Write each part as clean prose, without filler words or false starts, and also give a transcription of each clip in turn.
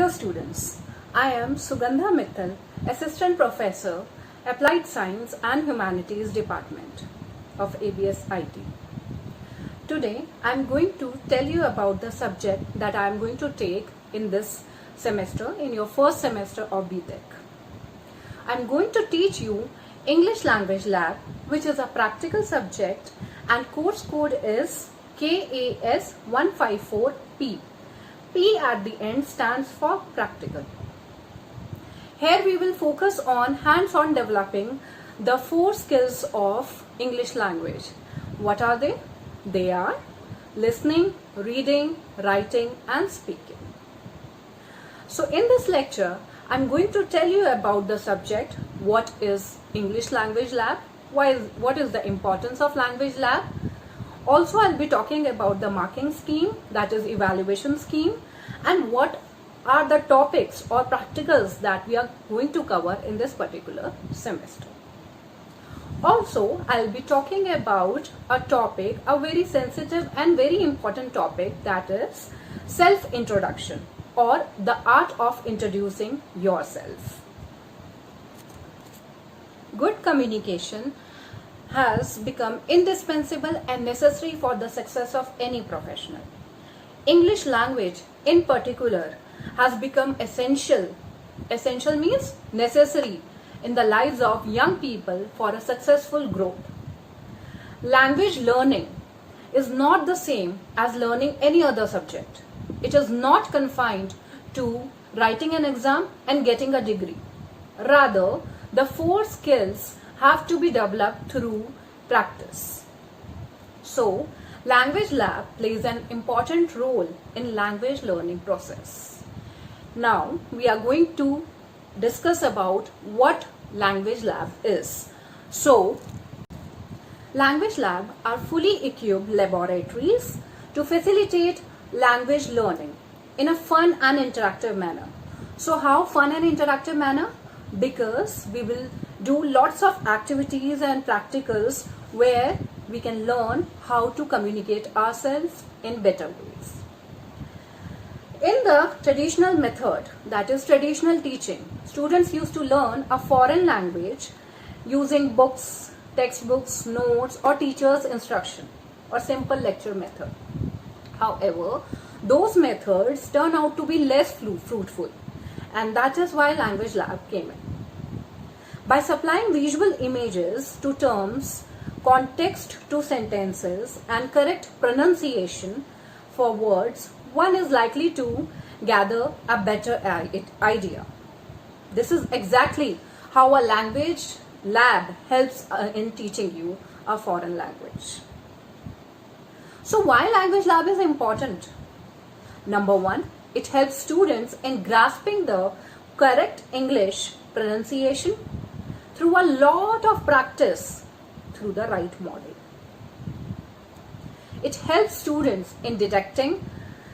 Hello students, I am Sugandha Mittal, Assistant Professor, Applied Science and Humanities Department of ABS IT. Today I am going to tell you about the subject that I am going to take in this semester, in your first semester of BTech. I am going to teach you English Language Lab, which is a practical subject, and course code is KAS 154P. P at the end stands for practical. Here we will focus on hands-on developing the 4 skills of English language. What are they? They are listening, reading, writing and speaking. So in this lecture, I'm going to tell you about the subject, what is English Language Lab, what is the importance of Language Lab. Also, I'll be talking about the marking scheme, that is evaluation scheme, and what are the topics or practicals that we are going to cover in this particular semester. Also, I'll be talking about a topic, a very sensitive and very important topic, that is self-introduction or the art of introducing yourself. Good communication has become indispensable and necessary for the success of any professional. English language in particular has become essential. Essential means necessary in the lives of young people for a successful growth. Language learning is not the same as learning any other subject. It is not confined to writing an exam and getting a degree. Rather, the 4 skills have to be developed through practice. So, Language Lab plays an important role in language learning process. Now, we are going to discuss about what Language Lab is. So, Language Lab are fully equipped laboratories to facilitate language learning in a fun and interactive manner. So, how fun and interactive manner? Because we will do lots of activities and practicals where we can learn how to communicate ourselves in better ways. In the traditional method, that is traditional teaching, students used to learn a foreign language using books, textbooks, notes or teacher's instruction or simple lecture method. However, those methods turn out to be less fruitful, and that is why Language Lab came in. By supplying visual images to terms, context to sentences and correct pronunciation for words, one is likely to gather a better idea. This is exactly how a language lab helps in teaching you a foreign language. So why Language Lab is important? Number 1, it helps students in grasping the correct English pronunciation through a lot of practice through the right model. It helps students in detecting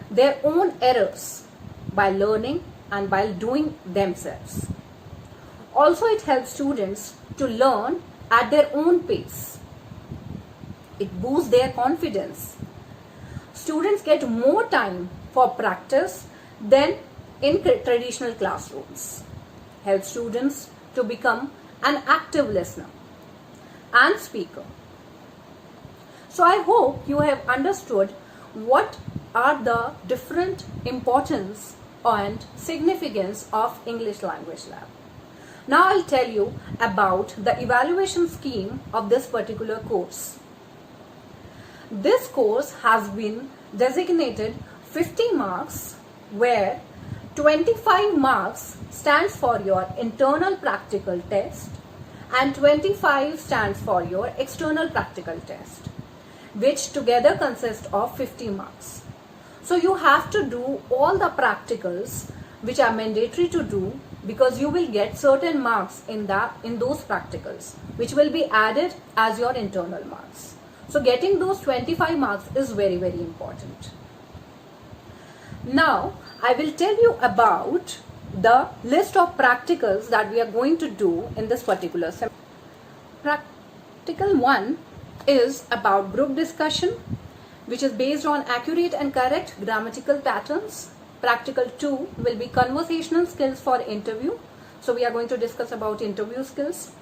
their own errors by learning and by doing themselves. Also, it helps students to learn at their own pace. It boosts their confidence. Students get more time for practice than in traditional classrooms. Helps students to become an active listener and speaker. So I hope you have understood what are the different importance and significance of English Language Lab. Now I'll tell you about the evaluation scheme of this particular course. This course has been designated 50 marks, where 25 marks stands for your internal practical test and 25 stands for your external practical test, which together consist of 50 marks. So you have to do all the practicals which are mandatory to do, because you will get certain marks in those practicals which will be added as your internal marks. So getting those 25 marks is very, very important. Now I will tell you about the list of practicals that we are going to do in this particular semester. Practical 1 is about group discussion, which is based on accurate and correct grammatical patterns. Practical 2 will be conversational skills for interview. So we are going to discuss about interview skills.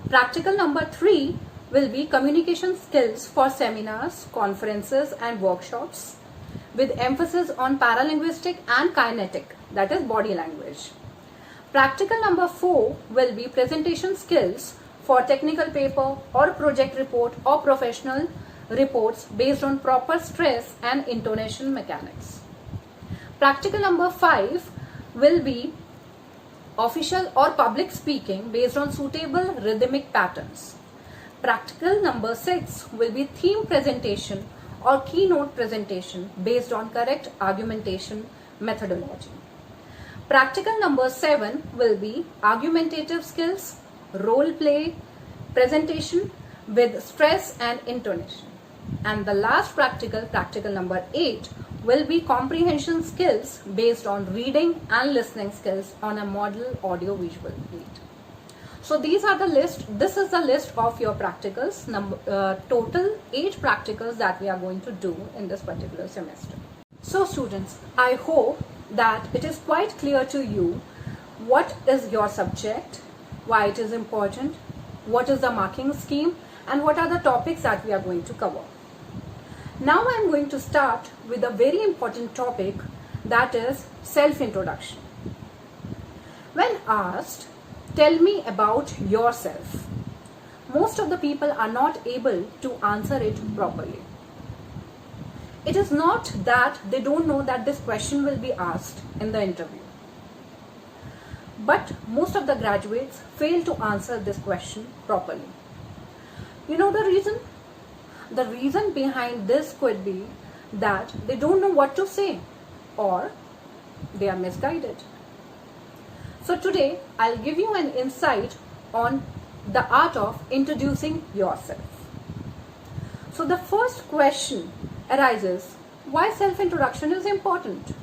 Practical number 3 will be communication skills for seminars, conferences and workshops with emphasis on paralinguistic and kinetic, that is body language. Practical number 4 will be presentation skills for technical paper or project report or professional reports based on proper stress and intonation mechanics. Practical number 5 will be official or public speaking based on suitable rhythmic patterns. Practical number 6 will be theme presentation or keynote presentation based on correct argumentation methodology. Practical number 7 will be argumentative skills, role play, presentation with stress and intonation. And the last practical number 8, will be comprehension skills based on reading and listening skills on a model audio visual aid. So these are the list. This is the list of your practicals. Total 8 practicals that we are going to do in this particular semester. So students, I hope that it is quite clear to you what is your subject, why it is important, what is the marking scheme, and what are the topics that we are going to cover. Now I am going to start with a very important topic, that is self-introduction. When asked, tell me about yourself, most of the people are not able to answer it properly. It is not that they don't know that this question will be asked in the interview, but most of the graduates fail to answer this question properly. You know the reason? The reason behind this could be that they don't know what to say or they are misguided. So today I'll give you an insight on the art of introducing yourself. So the first question arises, why self-introduction is important?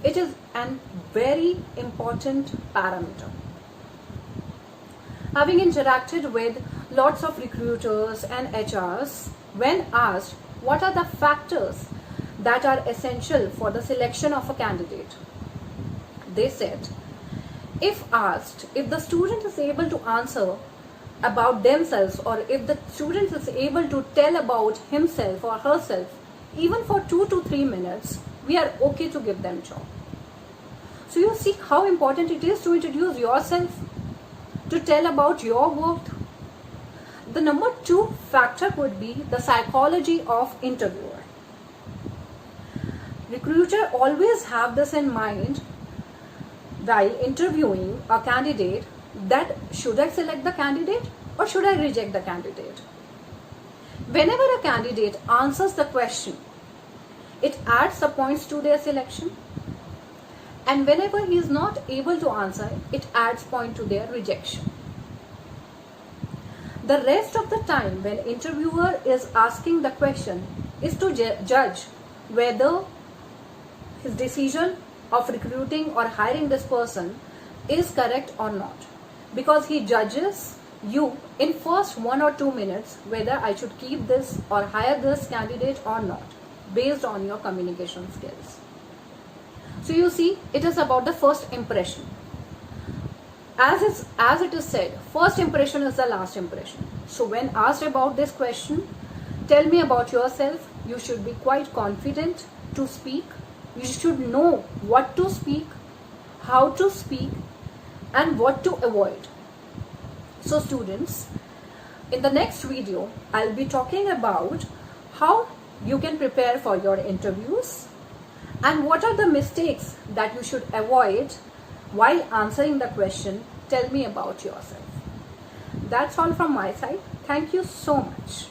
It is a very important parameter. Having interacted with lots of recruiters and HRs, when asked what are the factors that are essential for the selection of a candidate, they said, if asked, if the student is able to answer about themselves, or if the student is able to tell about himself or herself even for 2 to 3 minutes, we are okay to give them job. So you see how important it is to introduce yourself, to tell about your work. The number 2 factor could be the psychology of interviewer. Recruiter always have this in mind while interviewing a candidate, that should I select the candidate or should I reject the candidate? Whenever a candidate answers the question, it adds the points to their selection, and whenever he is not able to answer, it adds point to their rejection. The rest of the time when interviewer is asking the question is to judge whether his decision of recruiting or hiring this person is correct or not, because he judges you in first 1 or 2 minutes whether I should keep this or hire this candidate or not, based on your communication skills. So you see, it is about the first impression. As it is said, first impression is the last impression. So when asked about this question, tell me about yourself, you should be quite confident to speak. You should know what to speak, how to speak, and what to avoid. So students, in the next video, I'll be talking about how you can prepare for your interviews and what are the mistakes that you should avoid while answering the question, tell me about yourself. That's all from my side. Thank you so much.